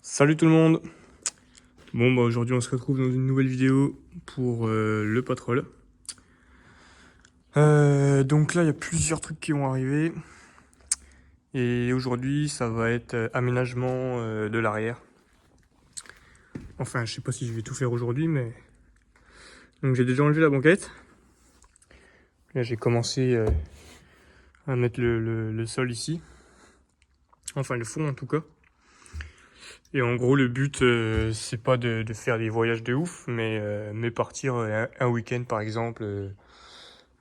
Salut tout le monde. Bon bah aujourd'hui on se retrouve dans une nouvelle vidéo pour le patrol. Donc là il y a plusieurs trucs qui vont arriver. Et aujourd'hui ça va être aménagement de l'arrière. Enfin je sais pas si je vais tout faire aujourd'hui mais... Donc j'ai déjà enlevé la banquette. Là j'ai commencé à mettre le sol ici. Enfin le fond en tout cas. Et en gros le but c'est pas de faire des voyages de ouf mais partir un week-end par exemple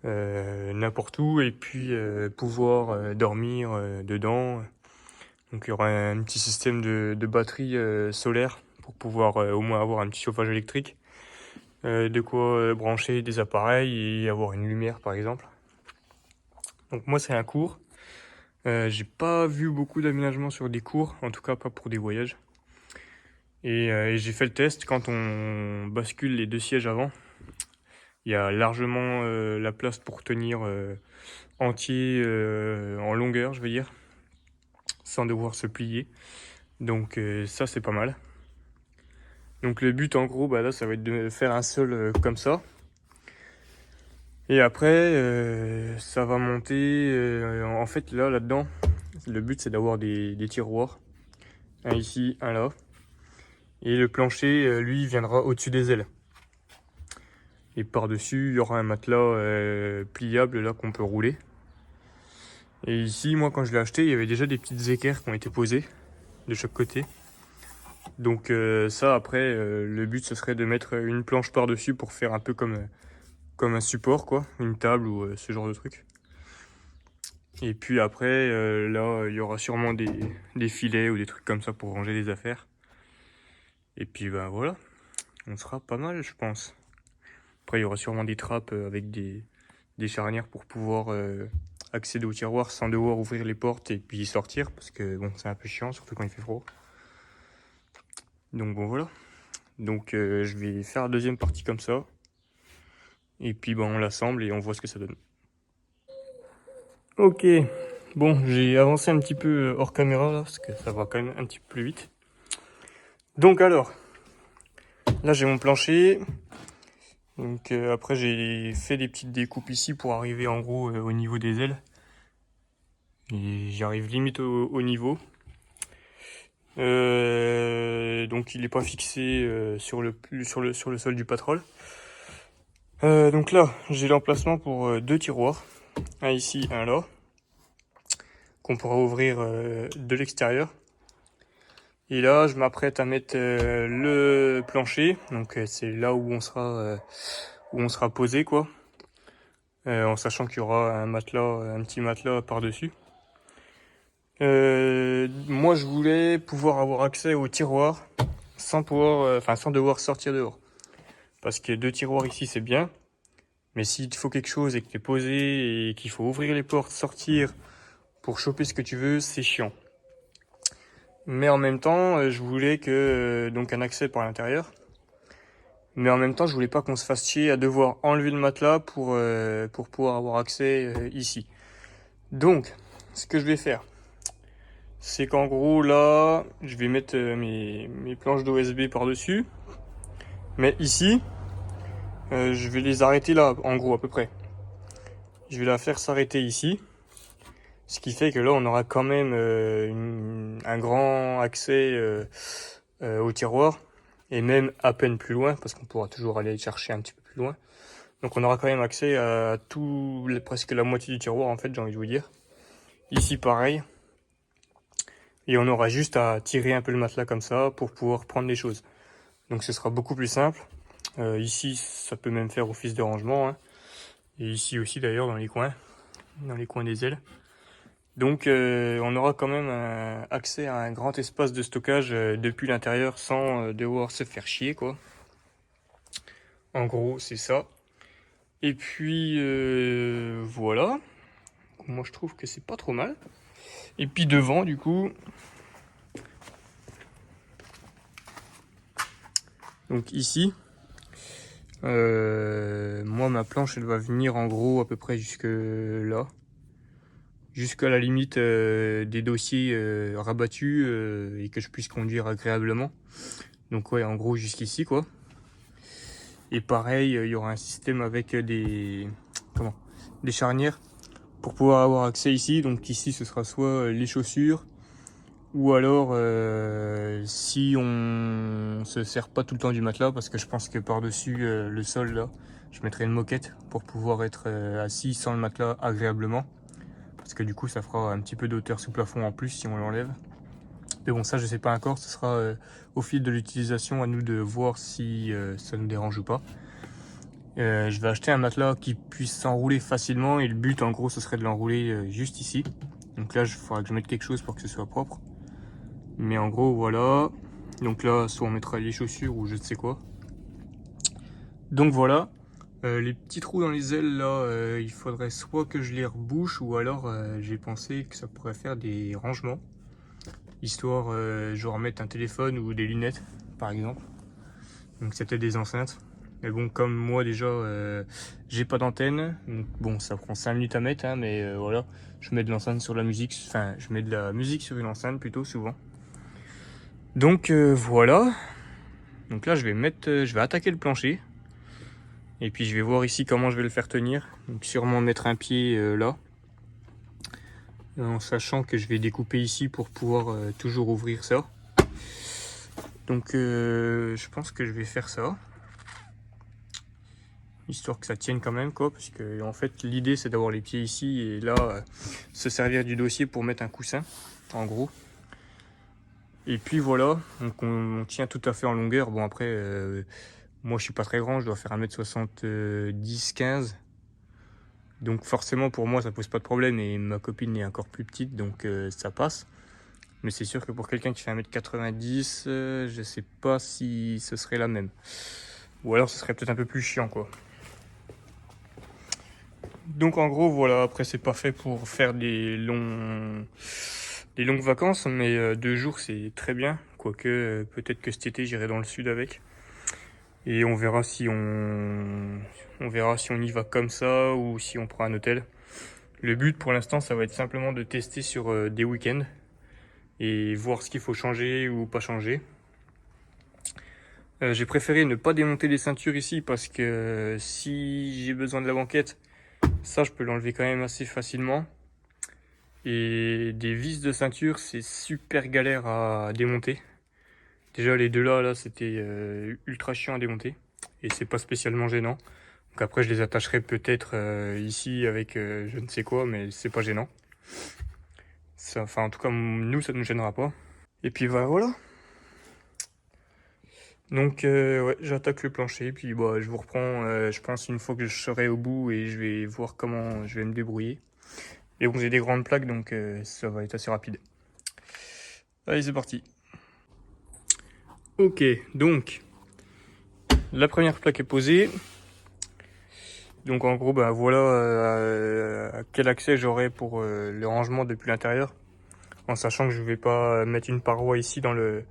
n'importe où et puis pouvoir dormir dedans. Donc il y aura un petit système de batterie solaire pour pouvoir au moins avoir un petit chauffage électrique, de quoi brancher des appareils et avoir une lumière par exemple. Donc moi c'est un cours. J'ai pas vu beaucoup d'aménagements sur des cours, en tout cas pas pour des voyages. Et j'ai fait le test quand on bascule les deux sièges avant. Il y a largement la place pour tenir entier en longueur, je veux dire, sans devoir se plier. Donc ça c'est pas mal. Donc le but en gros, bah là ça va être de faire un sol comme ça. Et après ça va monter. En fait là-dedans, le but c'est d'avoir des tiroirs. Un ici, un là. Et le plancher, lui, viendra au-dessus des ailes. Et par-dessus, il y aura un matelas pliable là qu'on peut rouler. Et ici, moi quand je l'ai acheté, il y avait déjà des petites équerres qui ont été posées de chaque côté. Donc ça après, le but ce serait de mettre une planche par-dessus pour faire un peu comme un support quoi, une table ou ce genre de truc. Et puis après, là, il y aura sûrement des filets ou des trucs comme ça pour ranger les affaires. Et puis ben voilà, on sera pas mal je pense. Après il y aura sûrement des trappes avec des charnières pour pouvoir accéder au tiroir sans devoir ouvrir les portes et puis sortir. Parce que bon, c'est un peu chiant, surtout quand il fait froid. Donc bon voilà. Donc je vais faire la deuxième partie comme ça. Et puis ben, on l'assemble et on voit ce que ça donne. Ok, bon j'ai avancé un petit peu hors caméra là, parce que ça va quand même un petit peu plus vite. Donc alors, là j'ai mon plancher. Donc après j'ai fait des petites découpes ici pour arriver en gros au niveau des ailes. Et j'arrive limite au niveau. Donc il n'est pas fixé sur le sol du patrol. Donc là, j'ai l'emplacement pour deux tiroirs. Un ici, un là. Qu'on pourra ouvrir de l'extérieur. Et là, je m'apprête à mettre le plancher. Donc c'est là où on sera posé quoi. En sachant qu'il y aura un petit matelas par-dessus. Moi, je voulais pouvoir avoir accès au tiroir sans devoir sortir dehors. Parce que deux tiroirs ici, c'est bien. Mais s'il te faut quelque chose et que tu es posé et qu'il faut ouvrir les portes, sortir pour choper ce que tu veux, c'est chiant. Mais en même temps, je voulais que donc un accès par l'intérieur. Mais en même temps, je voulais pas qu'on se fasse chier à devoir enlever le matelas pour pouvoir avoir accès ici. Donc, ce que je vais faire, c'est qu'en gros là, je vais mettre mes planches d'OSB par-dessus. Mais ici, je vais les arrêter là, en gros à peu près. Je vais la faire s'arrêter ici. Ce qui fait que là, on aura quand même un grand accès au tiroir. Et même à peine plus loin, parce qu'on pourra toujours aller chercher un petit peu plus loin. Donc on aura quand même accès à presque la moitié du tiroir, en fait, j'ai envie de vous dire. Ici, pareil. Et on aura juste à tirer un peu le matelas comme ça pour pouvoir prendre les choses. Donc ce sera beaucoup plus simple. Ici, ça peut même faire office de rangement. Hein. Et ici aussi, d'ailleurs, dans les coins des ailes. Donc on aura quand même accès à un grand espace de stockage depuis l'intérieur sans devoir se faire chier quoi. En gros c'est ça. Et puis voilà. Moi je trouve que c'est pas trop mal. Et puis devant du coup. Donc ici. Moi ma planche elle va venir en gros à peu près jusque là. jusqu'à la limite des dossiers rabattus et que je puisse conduire agréablement. Donc ouais, en gros jusqu'ici quoi. Et pareil, il y aura un système avec des charnières pour pouvoir avoir accès ici. Donc ici ce sera soit les chaussures, ou alors si on se sert pas tout le temps du matelas, parce que je pense que par-dessus le sol là, je mettrai une moquette pour pouvoir être assis sans le matelas agréablement. Parce que du coup ça fera un petit peu d'hauteur sous plafond en plus si on l'enlève. Mais bon, ça je sais pas encore, ce sera au fil de l'utilisation à nous de voir si ça nous dérange ou pas. Je vais acheter un matelas qui puisse s'enrouler facilement et le but en gros ce serait de l'enrouler juste ici. Donc là il faudra que je mette quelque chose pour que ce soit propre. Mais en gros voilà. Donc là soit on mettra les chaussures ou je ne sais quoi. Donc voilà. Les petits trous dans les ailes là, il faudrait soit que je les rebouche ou alors j'ai pensé que ça pourrait faire des rangements. Histoire genre mettre un téléphone ou des lunettes par exemple. Donc c'était des enceintes. Mais bon, comme moi déjà j'ai pas d'antenne, donc bon ça prend 5 minutes à mettre, hein, mais voilà, je mets de l'enceinte sur la musique, enfin je mets de la musique sur une enceinte plutôt souvent. Donc voilà. Donc là je vais attaquer le plancher. Et puis je vais voir ici comment je vais le faire tenir. Donc sûrement mettre un pied là. En sachant que je vais découper ici pour pouvoir toujours ouvrir ça. Donc je pense que je vais faire ça. Histoire que ça tienne quand même quoi, parce que en fait l'idée c'est d'avoir les pieds ici et là se servir du dossier pour mettre un coussin en gros. Et puis voilà, donc on tient tout à fait en longueur. Bon après moi je suis pas très grand, je dois faire 1m70 15, donc forcément pour moi ça pose pas de problème et ma copine est encore plus petite donc ça passe. Mais c'est sûr que pour quelqu'un qui fait 1m90 je sais pas si ce serait la même, ou alors ce serait peut-être un peu plus chiant quoi. Donc en gros voilà, après c'est pas fait pour faire des longues vacances, mais 2 jours c'est très bien, quoique peut-être que cet été j'irai dans le sud avec. Et on verra si on y va comme ça ou si on prend un hôtel. Le but pour l'instant ça va être simplement de tester sur des week-ends et voir ce qu'il faut changer ou pas changer. J'ai préféré ne pas démonter les ceintures ici parce que si j'ai besoin de la banquette, ça, je peux l'enlever quand même assez facilement. Et des vis de ceinture, c'est super galère à démonter. Déjà, les deux là, c'était ultra chiant à démonter. Et c'est pas spécialement gênant. Donc après, je les attacherai peut-être ici avec je ne sais quoi, mais c'est pas gênant. Ça, enfin, en tout cas, nous, ça ne nous gênera pas. Et puis voilà. Donc ouais, j'attaque le plancher, puis bah, je vous reprends, je pense, une fois que je serai au bout et je vais voir comment je vais me débrouiller. Et bon, j'ai des grandes plaques, donc ça va être assez rapide. Allez, c'est parti. Ok, donc la première plaque est posée. Donc en gros, bah voilà quel accès j'aurai pour le rangement depuis l'intérieur. En sachant que je vais pas mettre une paroi ici dans le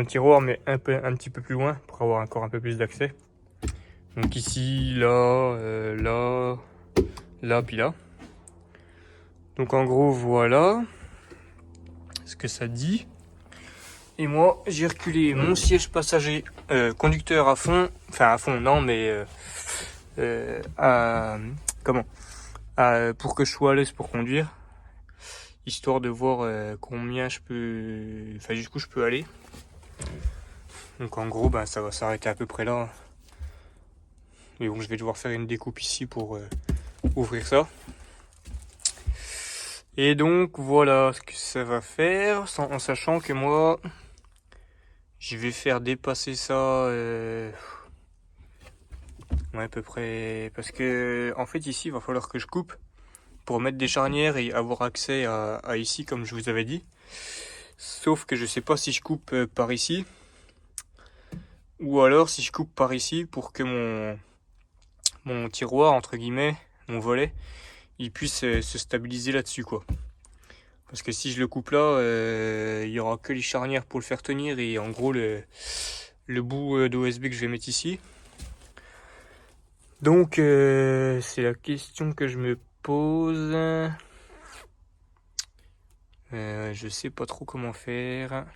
tiroir, mais un petit peu plus loin pour avoir encore un peu plus d'accès. Donc ici, là, là, puis là. Donc en gros, voilà ce que ça dit. Et moi, j'ai reculé mon siège passager conducteur à fond. Enfin, à fond, non, mais pour que je sois à l'aise pour conduire. Histoire de voir combien je peux... Enfin, jusqu'où je peux aller. Donc en gros, bah, ça va s'arrêter à peu près là. Mais bon, je vais devoir faire une découpe ici pour ouvrir ça. Et donc voilà ce que ça va faire, en sachant que moi, je vais faire dépasser ça ouais, à peu près, parce que en fait ici il va falloir que je coupe pour mettre des charnières et avoir accès à ici comme je vous avais dit. Sauf que je sais pas si je coupe par ici ou alors si je coupe par ici pour que mon tiroir entre guillemets, mon volet, il puisse se stabiliser là-dessus quoi. Parce que si je le coupe là, il y aura que les charnières pour le faire tenir et en gros le bout d'OSB que je vais mettre ici. Donc c'est la question que je me pose. Je sais pas trop comment faire.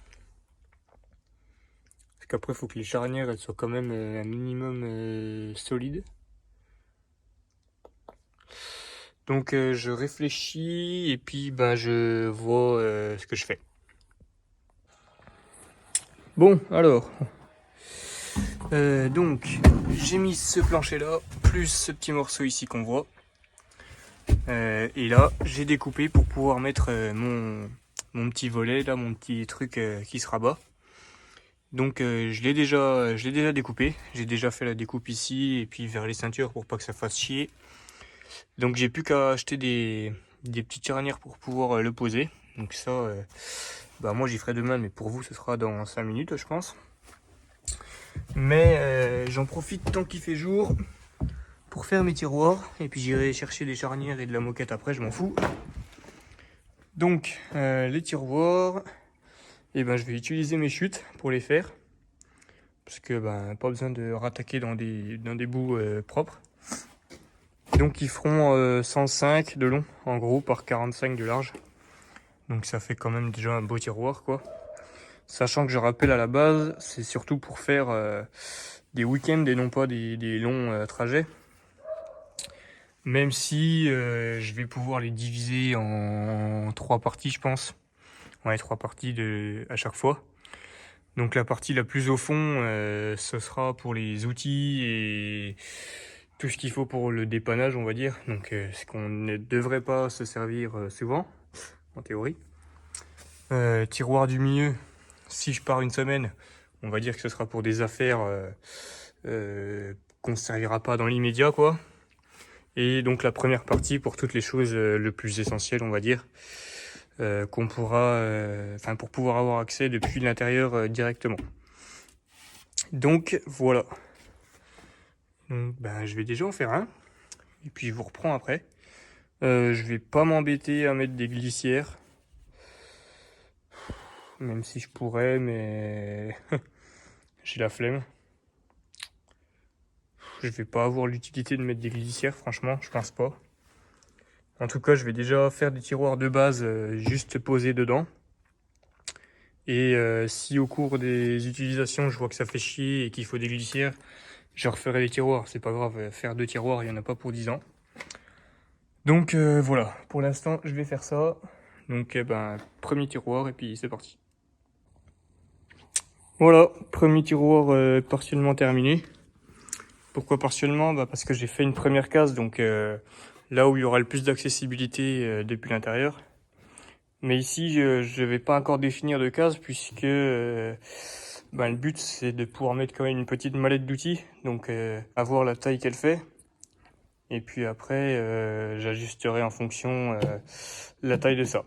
Parce qu'après, il faut que les charnières elles soient quand même un minimum solides. Donc je réfléchis et puis ben, je vois ce que je fais. Bon, alors. Donc, j'ai mis ce plancher là, plus ce petit morceau ici qu'on voit. Et là, j'ai découpé pour pouvoir mettre mon petit volet, là, mon petit truc qui se rabat. Donc je l'ai déjà découpé. J'ai déjà fait la découpe ici et puis vers les ceintures pour pas que ça fasse chier. Donc j'ai plus qu'à acheter des petites charnières pour pouvoir le poser. Donc ça, bah moi j'y ferai demain, mais pour vous ce sera dans 5 minutes je pense. Mais j'en profite tant qu'il fait jour pour faire mes tiroirs. Et puis j'irai chercher des charnières et de la moquette après, je m'en fous. Donc les tiroirs, et ben je vais utiliser mes chutes pour les faire. Parce que ben pas besoin de rattaquer dans des bouts propres. Donc ils feront 105 de long en gros par 45 de large. Donc ça fait quand même déjà un beau tiroir quoi. Sachant que je rappelle à la base, c'est surtout pour faire des week-ends et non pas des longs trajets. Même si je vais pouvoir les diviser en 3 parties je pense. Ouais, 3 parties à chaque fois. Donc la partie la plus au fond, ce sera pour les outils et tout ce qu'il faut pour le dépannage, on va dire. Donc ce qu'on ne devrait pas se servir souvent, en théorie. Tiroir du milieu, si je pars une semaine, on va dire que ce sera pour des affaires qu'on ne servira pas dans l'immédiat, quoi. Et donc la première partie pour toutes les choses le plus essentielles, on va dire, qu'on pourra, pour pouvoir avoir accès depuis l'intérieur directement. Donc voilà. Donc ben, je vais déjà en faire un. Et puis je vous reprends après. Je vais pas m'embêter à mettre des glissières. Même si je pourrais, mais j'ai la flemme. Je vais pas avoir l'utilité de mettre des glissières, franchement, je pense pas. En tout cas, je vais déjà faire des tiroirs de base juste posés dedans. Et si au cours des utilisations, je vois que ça fait chier et qu'il faut des glissières, je referai les tiroirs. C'est pas grave, faire 2 tiroirs, il y en a pas pour 10 ans. Donc voilà, pour l'instant, je vais faire ça. Donc premier tiroir et puis c'est parti. Voilà, premier tiroir partiellement terminé. Pourquoi partiellement? Parce que j'ai fait une première case, donc là où il y aura le plus d'accessibilité depuis l'intérieur. Mais ici, je vais pas encore définir de case puisque le but c'est de pouvoir mettre quand même une petite mallette d'outils, donc avoir la taille qu'elle fait. Et puis après, j'ajusterai en fonction la taille de ça.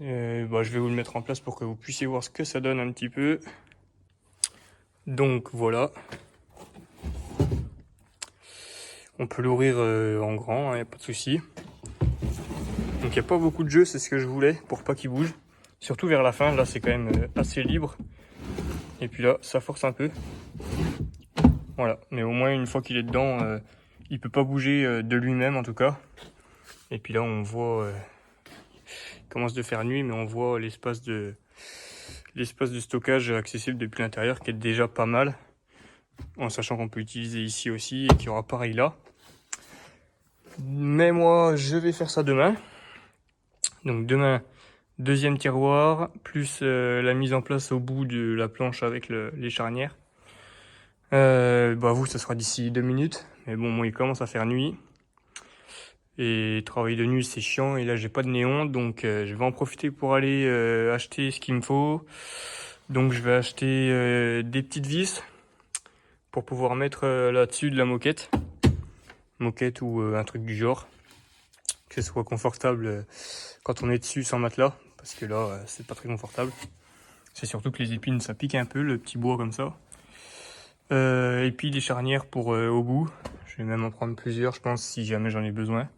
Je vais vous le mettre en place pour que vous puissiez voir ce que ça donne un petit peu. Donc voilà. On peut l'ouvrir en grand, y a pas de souci. Donc il n'y a pas beaucoup de jeu, c'est ce que je voulais pour pas qu'il bouge. Surtout vers la fin, là c'est quand même assez libre. Et puis là, ça force un peu. Voilà, mais au moins une fois qu'il est dedans, il peut pas bouger de lui-même en tout cas. Et puis là on voit, il commence de faire nuit, mais on voit l'espace de stockage accessible depuis l'intérieur qui est déjà pas mal. En sachant qu'on peut utiliser ici aussi et qu'il y aura pareil là. Mais moi je vais faire ça demain. Donc demain, deuxième tiroir, plus la mise en place au bout de la planche avec les charnières. Vous, ça sera d'ici 2 minutes. Mais bon, moi, il commence à faire nuit. Et travailler de nuit, c'est chiant. Et là, j'ai pas de néon. Donc, je vais en profiter pour aller acheter ce qu'il me faut. Donc, je vais acheter des petites vis pour pouvoir mettre là-dessus de la moquette. Moquette ou un truc du genre. Que ce soit confortable quand on est dessus sans matelas. Parce que là, c'est pas très confortable. C'est surtout que les épines, ça pique un peu, le petit bois comme ça. Et puis des charnières pour au bout. Je vais même en prendre plusieurs, je pense, si jamais j'en ai besoin.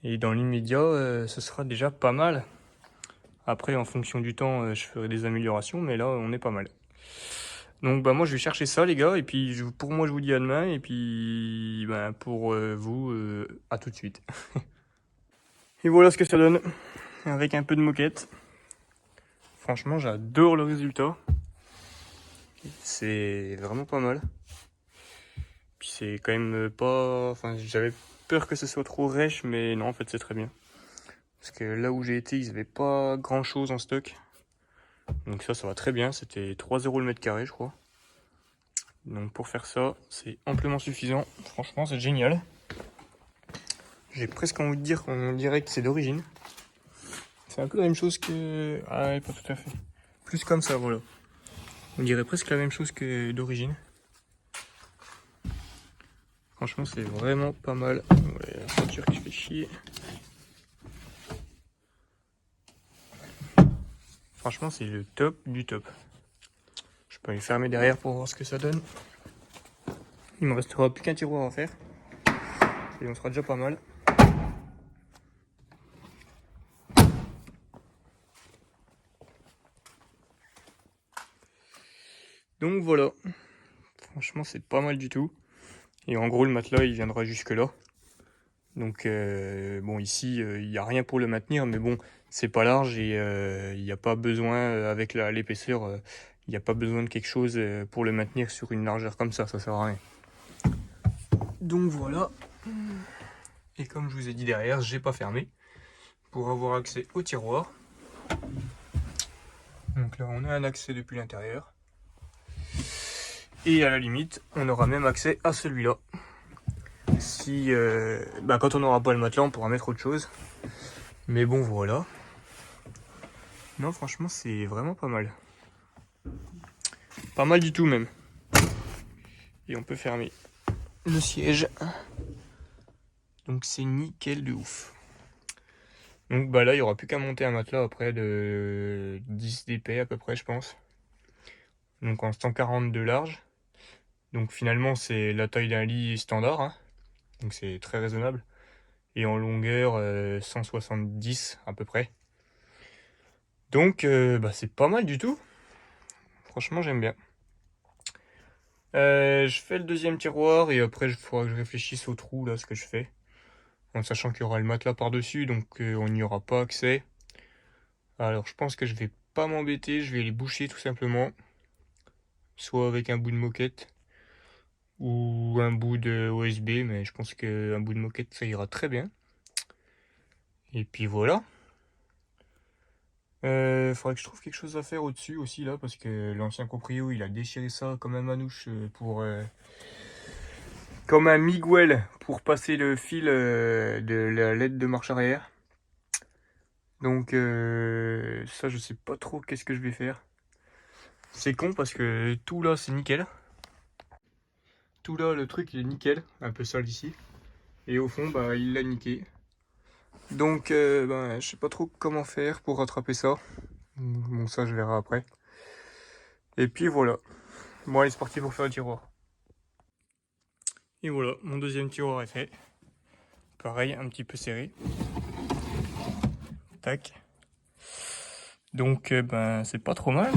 Et dans l'immédiat, ce sera déjà pas mal. Après, en fonction du temps, je ferai des améliorations, mais là, on est pas mal. Donc, moi, je vais chercher ça, les gars. Et puis, pour moi, je vous dis à demain. Et puis, pour vous, à tout de suite. Et voilà ce que ça donne. avec un peu de moquette. Franchement, j'adore le résultat. C'est vraiment pas mal. Puis c'est quand même pas... Enfin, j'avais peur que ce soit trop rêche, mais non, en fait, c'est très bien. Parce que là où j'ai été, ils avaient pas grand chose en stock. Donc ça va très bien. C'était 3 € le mètre carré, je crois. Donc pour faire ça, c'est amplement suffisant. Franchement, c'est génial. J'ai presque envie de dire qu'on dirait que c'est d'origine. C'est un peu la même chose que... Ah ouais, pas tout à fait. Plus comme ça, voilà. On dirait presque la même chose que d'origine. Franchement, c'est vraiment pas mal. Ouais, la voiture qui fait chier. Franchement, c'est le top du top. Je peux aller fermer derrière pour voir ce que ça donne. Il me restera plus qu'un tiroir à faire. Et on sera déjà pas mal. Donc voilà. Franchement, c'est pas mal du tout. Et en gros, le matelas, il viendra jusque là. Donc bon, ici, il n'y a rien pour le maintenir. Mais bon, c'est pas large et il n'y a pas besoin, avec l'épaisseur, il n'y a pas besoin de quelque chose pour le maintenir sur une largeur comme ça sert à rien. Donc voilà. Et comme je vous ai dit derrière, j'ai pas fermé pour avoir accès au tiroir. Donc là, on a un accès depuis l'intérieur. Et à la limite, on aura même accès à celui-là. Si, quand on n'aura pas le matelas, on pourra mettre autre chose. Mais bon, voilà. Non, franchement, c'est vraiment pas mal. Pas mal du tout même. Et on peut fermer le siège. Donc c'est nickel de ouf. Donc là, il n'y aura plus qu'à monter un matelas après de 10 dp à peu près, je pense. Donc en 140 de large. Donc finalement, c'est la taille d'un lit standard. Hein. Donc c'est très raisonnable. Et en longueur, 170 à peu près. Donc c'est pas mal du tout. Franchement, j'aime bien. Je fais le deuxième tiroir et après, il faudra que je réfléchisse au trou, là, ce que je fais. En sachant qu'il y aura le matelas par-dessus, donc on n'y aura pas accès. Alors, je pense que je vais pas m'embêter, je vais les boucher tout simplement. Soit avec un bout de moquette ou un bout de OSB, mais je pense qu'un bout de moquette, ça ira très bien. Et puis voilà. Faudrait que je trouve quelque chose à faire au-dessus aussi, là, parce que l'ancien proprio, il a déchiré ça comme un manouche pour... comme un miguel pour passer le fil de la LED de marche arrière. Donc ça, je sais pas trop qu'est-ce que je vais faire. C'est con parce que tout là, c'est nickel. Tout là, le truc, il est nickel. Un peu sale ici. Et au fond, il l'a niqué. Donc je sais pas trop comment faire pour rattraper ça. Bon, ça, je verrai après. Et puis voilà. Bon, allez, c'est parti pour faire le tiroir. Et voilà, mon deuxième tiroir est fait. Pareil, un petit peu serré. Tac. Donc, c'est pas trop mal.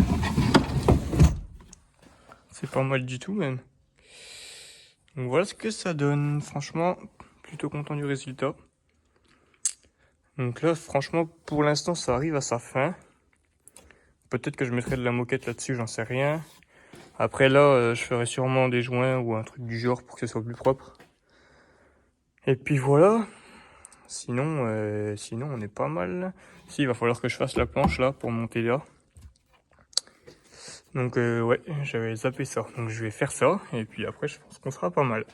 C'est pas mal du tout, même. Donc voilà ce que ça donne. Franchement, plutôt content du résultat. Donc là, franchement, pour l'instant, ça arrive à sa fin. Peut-être que je mettrai de la moquette là-dessus, j'en sais rien. Après là, je ferai sûrement des joints ou un truc du genre pour que ce soit plus propre. Et puis voilà. Sinon, on est pas mal. Si, il va falloir que je fasse la planche là pour monter là. Donc ouais, j'avais zappé ça. Donc je vais faire ça. Et puis après, je pense qu'on sera pas mal.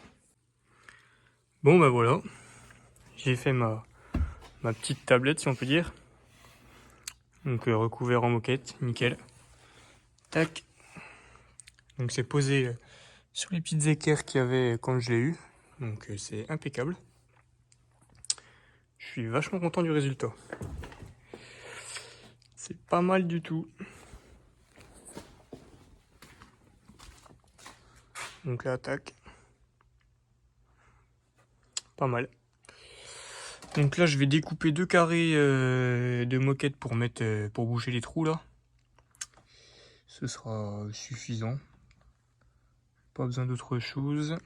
Bon voilà. J'ai fait ma petite tablette, si on peut dire. Donc recouvert en moquette, nickel. Tac. Donc c'est posé sur les petites équerres qu'il y avait quand je l'ai eu. Donc c'est impeccable. Je suis vachement content du résultat. C'est pas mal du tout. Donc là, tac. Pas mal. Donc là, je vais découper 2 carrés de moquette pour mettre pour boucher les trous là. Ce sera suffisant. Pas besoin d'autre chose.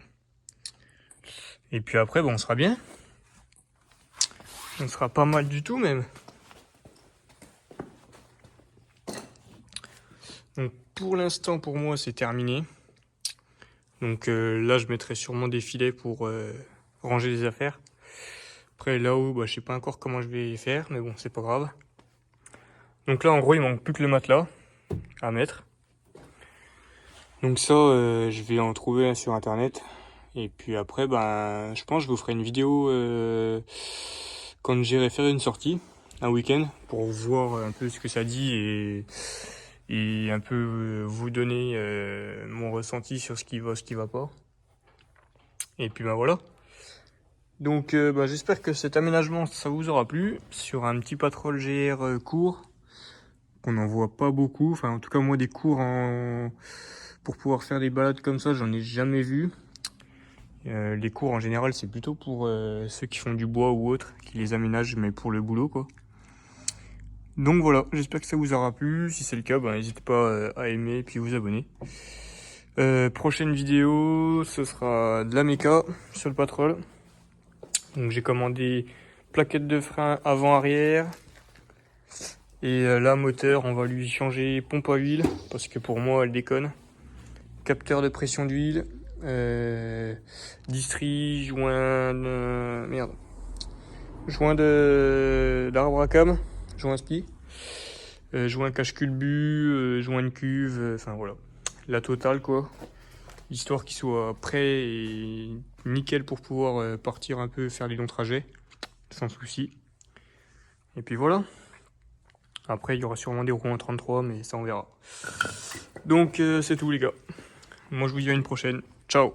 Et puis après, on sera bien. On sera pas mal du tout même. pour l'instant, pour moi, c'est terminé. Donc là, je mettrai sûrement des filets pour ranger les affaires. Après, là-haut, bah, je sais pas encore comment je vais faire, mais bon, c'est pas grave. Donc là, en gros, il manque plus que le matelas à mettre. Donc ça, je vais en trouver un sur internet. Et puis après, ben, je pense que je vous ferai une vidéo quand j'irai faire une sortie, un week-end, pour voir un peu ce que ça dit et un peu vous donner mon ressenti sur ce qui va pas. Et puis ben voilà. Donc ben, j'espère que cet aménagement, ça vous aura plu. Sur un petit Patrol GR court, qu'on n'en voit pas beaucoup. Enfin, en tout cas, moi, des cours pour pouvoir faire des balades comme ça, j'en ai jamais vu. Les cours en général, c'est plutôt pour ceux qui font du bois ou autre, qui les aménagent, mais pour le boulot, quoi. Donc voilà, j'espère que ça vous aura plu. Si c'est le cas, ben, n'hésitez pas à aimer et puis vous abonner. Prochaine vidéo, ce sera de la méca sur le Patrol. Donc j'ai commandé plaquettes de frein avant-arrière. Et là, moteur, on va lui changer pompe à huile, parce que pour moi, elle déconne. Capteur de pression d'huile. Distri, joint d'arbre à cam, joint spi, joint cache-culbu, joint de cuve, enfin voilà, la totale quoi, histoire qu'il soit prêt et nickel pour pouvoir partir un peu faire les longs trajets sans souci. Et puis voilà, après il y aura sûrement des roues en 33 mais ça on verra. Donc c'est tout les gars, moi je vous dis à une prochaine, ciao.